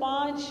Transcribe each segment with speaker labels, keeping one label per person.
Speaker 1: 5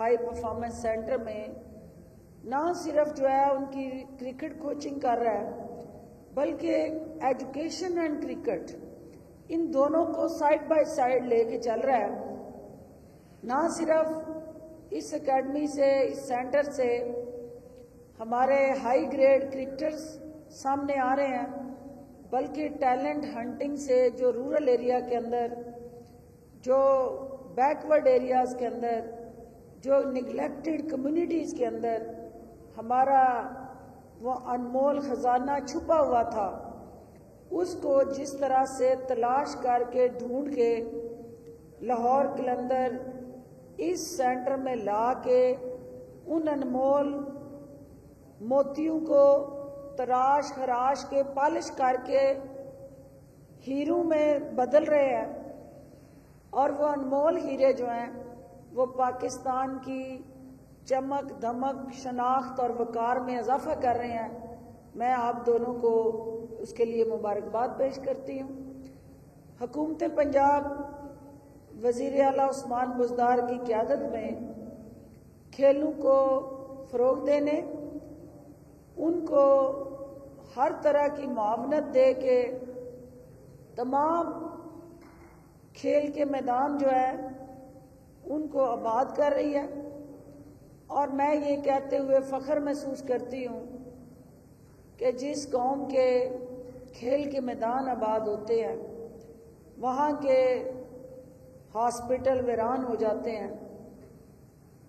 Speaker 1: high performance centre میں نہ صرف جو ہے ان کی کرکٹ کوچنگ کر رہا ہے بلکہ ایجوکیشن اینڈ کرکٹ ان دونوں کو سائڈ بائی سائڈ لے کے چل رہا ہے. نہ صرف اس اکیڈمی سے اس سینٹر سے ہمارے ہائی گریڈ کرکٹرز سامنے آ رہے ہیں بلکہ ٹیلنٹ ہنٹنگ سے جو رورل ایریا کے اندر جو بیکورڈ ایریاز کے اندر جو نگلیکٹڈ کمیونٹیز کے اندر ہمارا وہ انمول خزانہ چھپا ہوا تھا اس کو جس طرح سے تلاش کر کے ڈھونڈ کے لاہور قلندر اس سینٹر میں لا کے ان انمول موتیوں کو تراش خراش کے پالش کر کے ہیروں میں بدل رہے ہیں اور وہ انمول ہیرے جو ہیں وہ پاکستان کی چمک دھمک شناخت اور وقار میں اضافہ کر رہے ہیں. میں آپ دونوں کو اس کے لیے مبارکباد پیش کرتی ہوں. حکومت پنجاب وزیر اعلیٰ عثمان بزدار کی قیادت میں کھیلوں کو فروغ دینے ان کو ہر طرح کی معاونت دے کے تمام کھیل کے میدان جو ہے ان کو آباد کر رہی ہے. اور میں یہ کہتے ہوئے فخر محسوس کرتی ہوں کہ جس قوم کے کھیل کے میدان آباد ہوتے ہیں وہاں کے ہاسپٹل ویران ہو جاتے ہیں.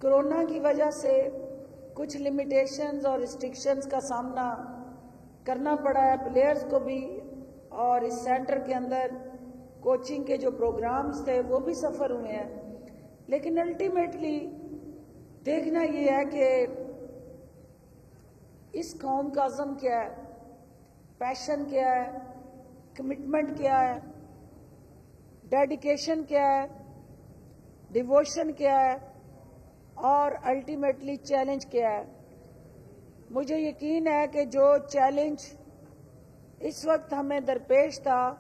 Speaker 1: کرونا کی وجہ سے کچھ لمیٹیشنز اور ریسٹرکشنز کا سامنا کرنا پڑا ہے پلیئرز کو بھی اور اس سینٹر کے اندر کوچنگ کے جو پروگرامز تھے وہ بھی سفر ہوئے ہیں. لیکن الٹیمیٹلی دیکھنا یہ ہے کہ اس قوم کا عزم کیا ہے, پیشن کیا ہے, کمٹمنٹ کیا ہے, ڈیڈیکیشن کیا ہے, ڈیووشن کیا ہے اور الٹیمیٹلی چیلنج کیا ہے. مجھے یقین ہے کہ جو چیلنج اس وقت ہمیں درپیش تھا,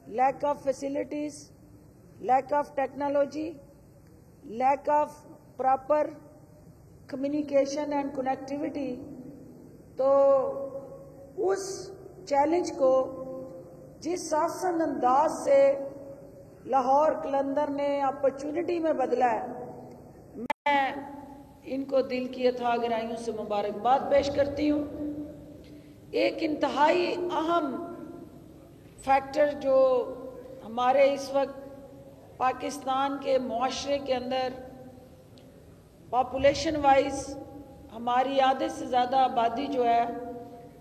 Speaker 1: lack of facilities, lack of technology, lack of proper communication and connectivity, تو اس چیلنج کو جس آسان انداز سے لاہور قلندر نے اپرچونٹی میں بدلا ہے, میں ان کو دل کی اتھاہ گہرائیوں سے مبارکباد پیش کرتی ہوں. ایک انتہائی اہم فیکٹر جو ہمارے اس وقت پاکستان کے معاشرے کے اندر پاپولیشن وائز ہماری آدھے سے زیادہ آبادی جو ہے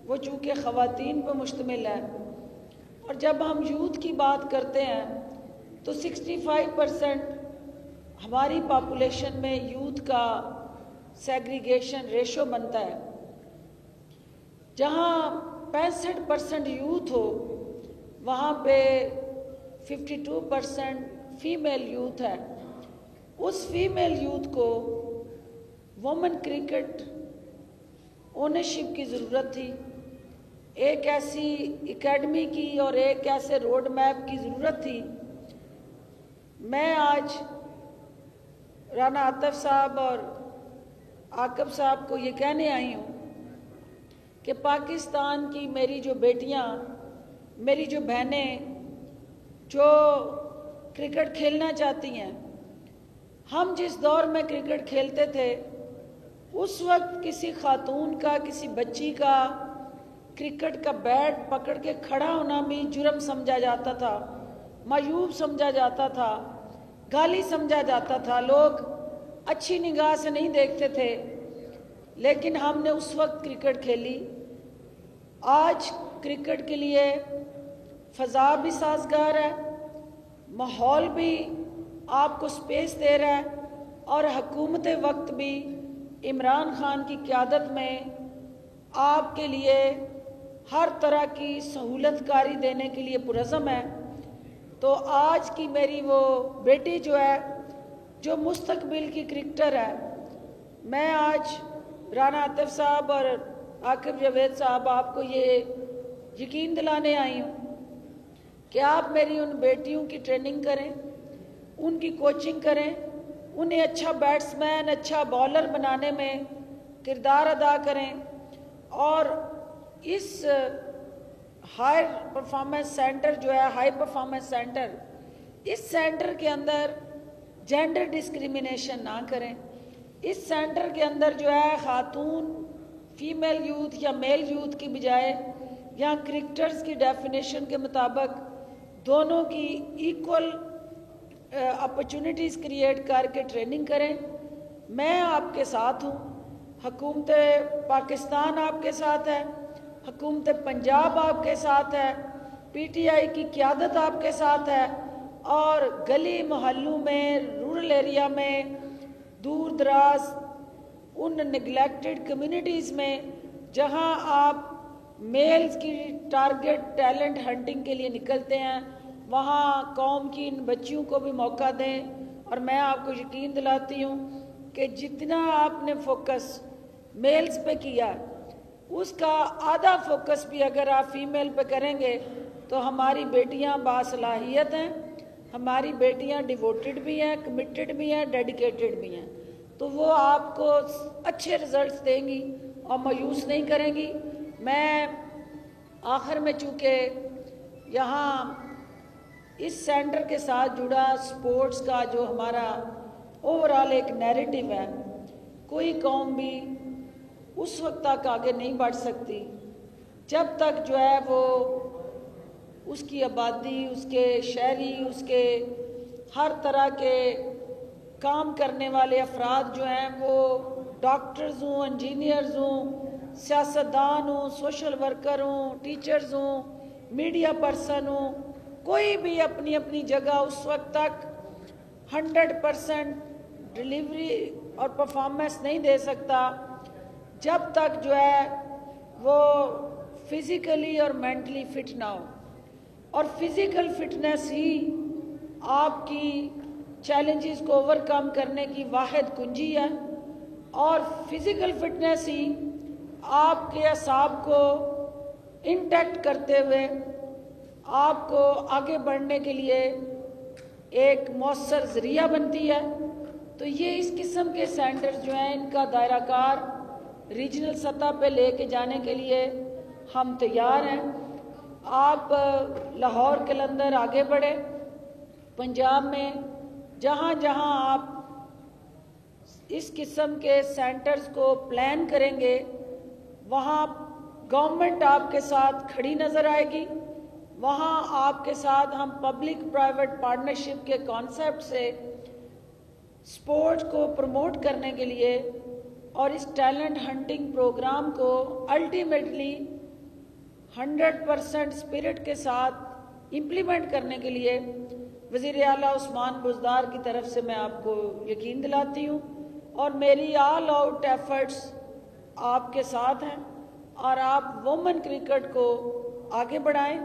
Speaker 1: وہ چونکہ خواتین پر مشتمل ہے, اور جب ہم یوتھ کی بات کرتے ہیں تو 65% ہماری پاپولیشن میں یوتھ کا سیگریگیشن ریشو بنتا ہے. جہاں 65% یوتھ ہو وہاں پہ 52% فیمیل یوتھ ہے. اس فیمیل یوتھ کو وومن کرکٹ اونرشپ کی ضرورت تھی, ایک ایسی اکیڈمی کی اور ایک ایسے روڈ میپ کی ضرورت تھی. میں آج رانا عاطف صاحب اور عاقب صاحب کو یہ کہنے آئی ہوں کہ پاکستان کی میری جو بیٹیاں, میری جو بہنیں جو کرکٹ کھیلنا چاہتی ہیں, ہم جس دور میں کرکٹ کھیلتے تھے اس وقت کسی خاتون کا, کسی بچی کا کرکٹ کا بیٹ پکڑ کے کھڑا ہونا بھی جرم سمجھا جاتا تھا, معیوب سمجھا جاتا تھا, گالی سمجھا جاتا تھا, لوگ اچھی نگاہ سے نہیں دیکھتے تھے. لیکن ہم نے اس وقت کرکٹ کھیلی. آج کرکٹ کے لیے فضا بھی سازگار ہے, ماحول بھی آپ کو سپیس دے رہا ہے, اور حکومت وقت بھی عمران خان کی قیادت میں آپ کے لیے ہر طرح کی سہولت کاری دینے کے لیے پرعزم ہے. تو آج کی میری وہ بیٹی جو ہے جو مستقبل کی کرکٹر ہے, میں آج رانا عاطف صاحب اور عاقب جاوید صاحب آپ کو یہ یقین دلانے آئی ہوں کہ آپ میری ان بیٹیوں کی ٹریننگ کریں, ان کی کوچنگ کریں, انہیں اچھا بیٹسمین اچھا بولر بنانے میں کردار ادا کریں، اور اس ہائی پرفارمنس سینٹر جو ہے، ہائی پرفارمنس سینٹر، اس سینٹر کے اندر جینڈر ڈسکریمنیشن نہ کریں۔ اس سینٹر کے اندر جو ہے خاتون فیمیل یوتھ یا میل یوتھ کی بجائے یہاں کرکٹرز کی ڈیفینیشن کے مطابق دونوں کی ایکول اپرچونٹیز کریٹ کر کے ٹریننگ کریں۔ میں آپ کے ساتھ ہوں، حکومت پاکستان آپ کے ساتھ ہے، حکومت پنجاب آپ کے ساتھ ہے، پی ٹی آئی کی قیادت آپ کے ساتھ ہے، اور گلی محلوں میں، رورل ایریا میں، دور دراز ان نگلیکٹڈ کمیونٹیز میں جہاں آپ میلز کی ٹارگٹ ٹیلنٹ ہنٹنگ کے لیے نکلتے ہیں، وہاں قوم کی ان بچیوں کو بھی موقع دیں۔ اور میں آپ کو یقین دلاتی ہوں کہ جتنا آپ نے فوکس میلز پہ کیا، اس کا آدھا فوکس بھی اگر آپ فیمیل پہ کریں گے تو ہماری بیٹیاں باصلاحیت ہیں، ہماری بیٹیاں ڈیووٹڈ بھی ہیں، کمیٹڈ بھی ہیں، ڈیڈیکیٹڈ بھی ہیں، تو وہ آپ کو اچھے رزلٹس دیں گی اور مایوس نہیں کریں گی۔ میں آخر میں چونکہ یہاں اس سینٹر کے ساتھ جڑا سپورٹس کا جو ہمارا اوورال ایک نیریٹو ہے، کوئی قوم بھی اس وقت تک آگے نہیں بڑھ سکتی جب تک جو ہے وہ اس کی آبادی، اس کے شہری، اس کے ہر طرح کے کام کرنے والے افراد جو ہیں وہ ڈاکٹرز ہوں، انجینئرز ہوں، سیاستدان ہوں، سوشل ورکر ہوں، ٹیچرز ہوں، میڈیا پرسن ہوں، کوئی بھی اپنی اپنی جگہ اس وقت تک 100% ڈلیوری اور پرفارمنس نہیں دے سکتا جب تک جو ہے وہ فزیکلی اور مینٹلی فٹ نہ ہو۔ اور فزیکل فٹنس ہی آپ کی چیلنجز کو اوور کم کرنے کی واحد کنجی ہے، اور فزیکل فٹنس ہی آپ کے اعصاب کو انٹیکٹ کرتے ہوئے آپ کو آگے بڑھنے کے لیے ایک مؤثر ذریعہ بنتی ہے۔ تو یہ اس قسم کے سینٹرز جو ہیں، ان کا دائرہ کار ریجنل سطح پہ لے کے جانے کے لیے ہم تیار ہیں۔ آپ لاہور قلندر آگے بڑھے، پنجاب میں جہاں جہاں آپ اس قسم کے سینٹرز کو پلان کریں گے، وہاں گورنمنٹ آپ کے ساتھ کھڑی نظر آئے گی، وہاں آپ کے ساتھ ہم پبلک پرائیویٹ پارٹنرشپ کے کانسیپٹ سے سپورٹ کو پروموٹ کرنے کے لیے اور اس ٹیلنٹ ہنٹنگ پروگرام کو الٹیمیٹلی 100% اسپرٹ کے ساتھ امپلیمنٹ کرنے کے لیے وزیر اعلیٰ عثمان بزدار کی طرف سے میں آپ کو یقین دلاتی ہوں، اور میری آل آؤٹ ایفرٹس آپ کے ساتھ ہیں، اور آپ وومن کرکٹ کو آگے بڑھائیں۔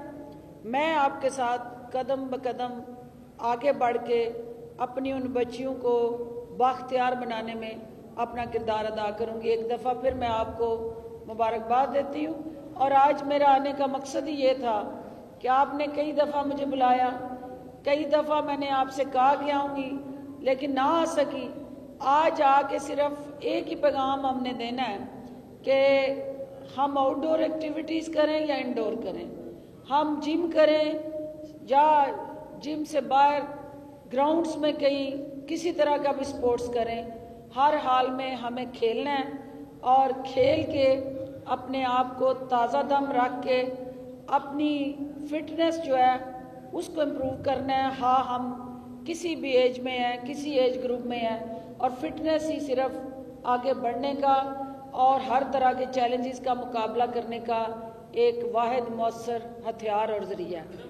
Speaker 1: میں آپ کے ساتھ قدم بقدم آگے بڑھ کے اپنی ان بچیوں کو بااختیار بنانے میں اپنا کردار ادا کروں گی۔ ایک دفعہ پھر میں آپ کو مبارکباد دیتی ہوں، اور آج میرا آنے کا مقصد ہی یہ تھا کہ آپ نے کئی دفعہ مجھے بلایا، کئی دفعہ میں نے آپ سے کہا کہ آؤں گی لیکن نہ آ سکی۔ آج آ کے صرف ایک ہی پیغام ہم نے دینا ہے کہ ہم آؤٹ ڈور ایکٹیویٹیز کریں یا انڈور کریں، ہم جم کریں یا جم سے باہر گراؤنڈز میں کہیں کسی طرح کا بھی سپورٹس کریں، ہر حال میں ہمیں کھیلنا ہے، اور کھیل کے اپنے آپ کو تازہ دم رکھ کے اپنی فٹنس جو ہے اس کو امپروو کرنا ہے۔ ہاں ہم کسی بھی ایج میں ہیں، کسی ایج گروپ میں ہیں، اور فٹنس ہی صرف آگے بڑھنے کا اور ہر طرح کے چیلنجز کا مقابلہ کرنے کا ایک واحد مؤثر ہتھیار اور ذریعہ ہے۔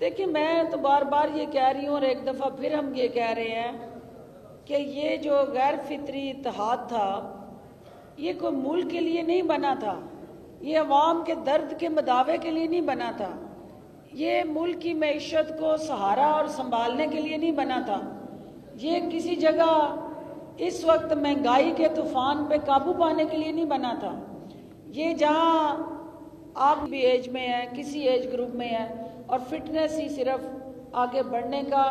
Speaker 1: دیکھیں، میں تو بار بار یہ کہہ رہی ہوں، اور ایک دفعہ پھر ہم یہ کہہ رہے ہیں کہ یہ جو غیر فطری اتحاد تھا، یہ کوئی ملک کے لیے نہیں بنا تھا، یہ عوام کے درد کے مداوے کے لیے نہیں بنا تھا، یہ ملک کی معیشت کو سہارا اور سنبھالنے کے لیے نہیں بنا تھا، یہ کسی جگہ اس وقت مہنگائی کے طوفان پہ قابو پانے کے لیے نہیں بنا تھا، یہ جہاں آپ بھی ایج میں ہیں، کسی ایج گروپ میں ہیں، اور فٹنس ہی صرف آگے بڑھنے کا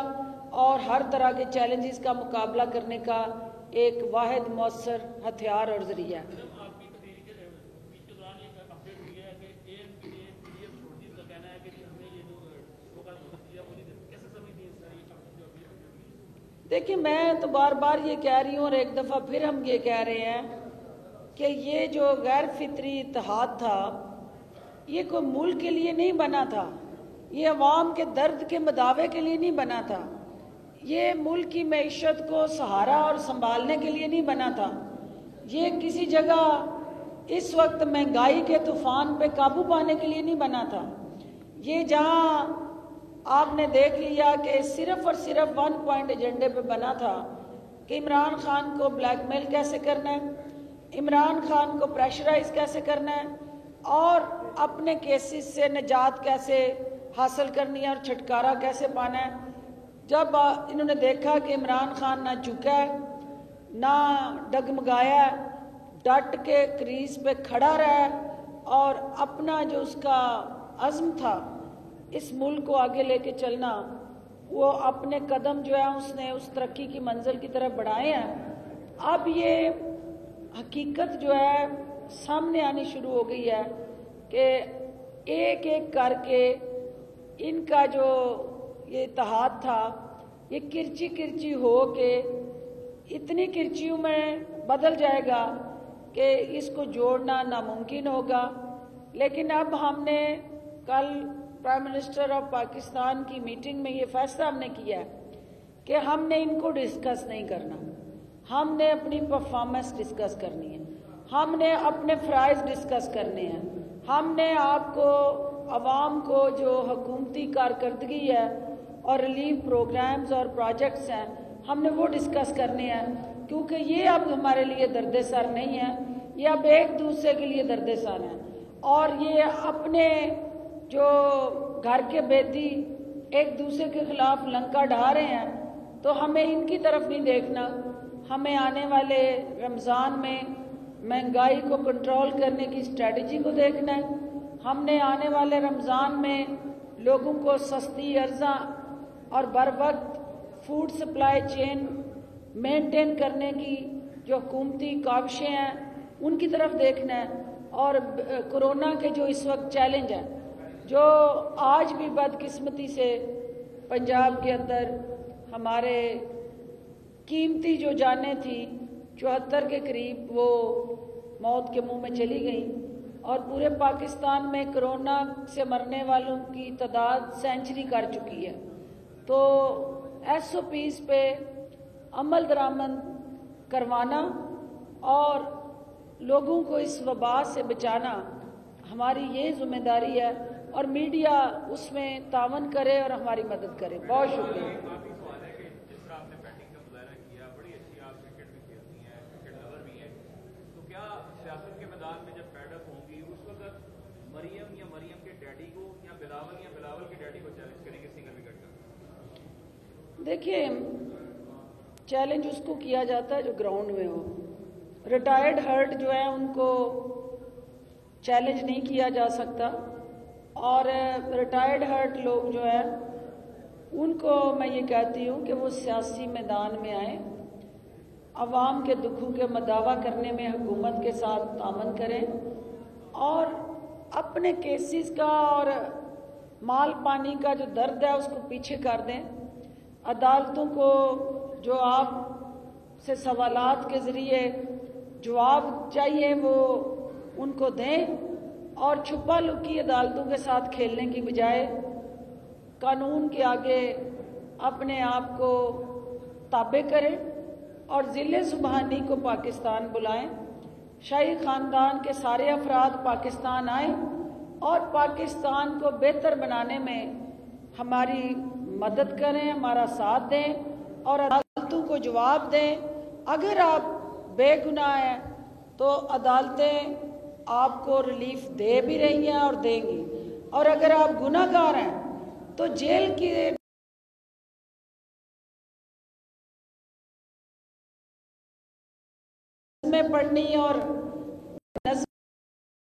Speaker 1: اور ہر طرح کے چیلنجز کا مقابلہ کرنے کا ایک واحد مؤثر ہتھیار اور ذریعہ ہے۔ دیکھیں، میں تو بار بار یہ کہہ رہی ہوں اور ایک دفعہ پھر ہم یہ کہہ رہے ہیں کہ یہ جو غیر فطری اتحاد تھا یہ کوئی ملک کے لیے نہیں بنا تھا، یہ عوام کے درد کے مداوے کے لیے نہیں بنا تھا، یہ ملک کی معیشت کو سہارا اور سنبھالنے کے لیے نہیں بنا تھا، یہ کسی جگہ اس وقت مہنگائی کے طوفان پہ قابو پانے کے لیے نہیں بنا تھا۔ یہ جہاں آپ نے دیکھ لیا کہ صرف اور صرف 1 پوائنٹ ایجنڈے پہ بنا تھا کہ عمران خان کو بلیک میل کیسے کرنا ہے، عمران خان کو پریشرائز کیسے کرنا ہے، اور اپنے کیسز سے نجات کیسے حاصل کرنی ہے اور چھٹکارا کیسے پانا ہے۔ جب انہوں نے دیکھا کہ عمران خان نہ جھکا ہے، نہ ڈگمگایا ہے، ڈٹ کے کریز پہ کھڑا رہا ہے، اور اپنا جو اس کا عزم تھا اس ملک کو آگے لے کے چلنا، وہ اپنے قدم جو ہے اس نے اس ترقی کی منزل کی طرف بڑھائے ہیں۔ اب یہ حقیقت جو ہے سامنے آنی شروع ہو گئی ہے کہ ایک ایک کر کے ان کا جو یہ اتحاد تھا یہ کرچی کرچی ہو کے اتنی کرچیوں میں بدل جائے گا کہ اس کو جوڑنا ناممکن ہوگا۔ لیکن اب ہم نے کل پرائم منسٹر آف پاکستان کی میٹنگ میں یہ فیصلہ ہم نے کیا ہے کہ ہم نے ان کو ڈسکس نہیں کرنا، ہم نے اپنی پرفارمنس ڈسکس کرنی ہے، ہم نے اپنے فرائض ڈسکس کرنے ہیں، ہم نے آپ کو عوام کو جو حکومتی کارکردگی ہے اور ریلیف پروگرامز اور پروجیکٹس ہیں ہم نے وہ ڈسکس کرنے ہیں، کیونکہ یہ اب ہمارے لیے درد سر نہیں ہے، یہ اب ایک دوسرے کے لیے درد سر ہیں، اور یہ اپنے جو گھر کے بیٹی ایک دوسرے کے خلاف لنکا ڈھا رہے ہیں تو ہمیں ان کی طرف نہیں دیکھنا، ہمیں آنے والے رمضان میں مہنگائی کو کنٹرول کرنے کی اسٹریٹجی کو دیکھنا ہے، ہم نے آنے والے رمضان میں لوگوں کو سستی ارزاں اور بر وقت فوڈ سپلائی چین مینٹین کرنے کی جو حکومتی کاوشیں ہیں ان کی طرف دیکھنا ہے، اور کورونا کے جو اس وقت چیلنج ہے جو آج بھی بدقسمتی سے پنجاب کے اندر ہمارے قیمتی جو جانیں تھیں 74 کے قریب وہ موت کے منہ میں چلی گئیں، اور پورے پاکستان میں کرونا سے مرنے والوں کی تعداد سینچری کر چکی ہے، تو ایس او پیز پہ عمل درآمد کروانا اور لوگوں کو اس وبا سے بچانا ہماری یہ ذمہ داری ہے، اور میڈیا اس میں تعاون کرے اور ہماری مدد کرے۔ بہت شکریہ۔
Speaker 2: سیاست کے میدان میں جب پیڈ اپ ہوں گی اس وقت مریم یا مریم کے ڈیڈی کو یا بلاول کے ڈیڈی کو چیلنج کریں گے سنگل وکٹ کا؟
Speaker 1: دیکھیے، چیلنج اس کو کیا جاتا ہے جو گراؤنڈ میں ہو، ریٹائرڈ ہرٹ جو ہے ان کو چیلنج نہیں کیا جا سکتا، اور ریٹائرڈ ہرٹ لوگ جو ہے ان کو میں یہ کہتی ہوں کہ وہ سیاسی میدان میں آئیں، عوام کے دکھوں کے مداوع کرنے میں حکومت کے ساتھ تعاون کریں، اور اپنے کیسز کا اور مال پانی کا جو درد ہے اس کو پیچھے کر دیں، عدالتوں کو جو آپ سے سوالات کے ذریعے جواب چاہیے وہ ان کو دیں، اور چھپا لکی عدالتوں کے ساتھ کھیلنے کی بجائے قانون کے آگے اپنے آپ کو تابع کریں، اور ضلع سبحانی کو پاکستان بلائیں، شاہی خاندان کے سارے افراد پاکستان آئیں اور پاکستان کو بہتر بنانے میں ہماری مدد کریں، ہمارا ساتھ دیں، اور عدالتوں کو جواب دیں۔ اگر آپ بے گناہ ہیں تو عدالتیں آپ کو ریلیف دے بھی رہی ہیں اور دیں گی، اور اگر آپ گناہ گار ہیں تو جیل کی میں پڑھنی اور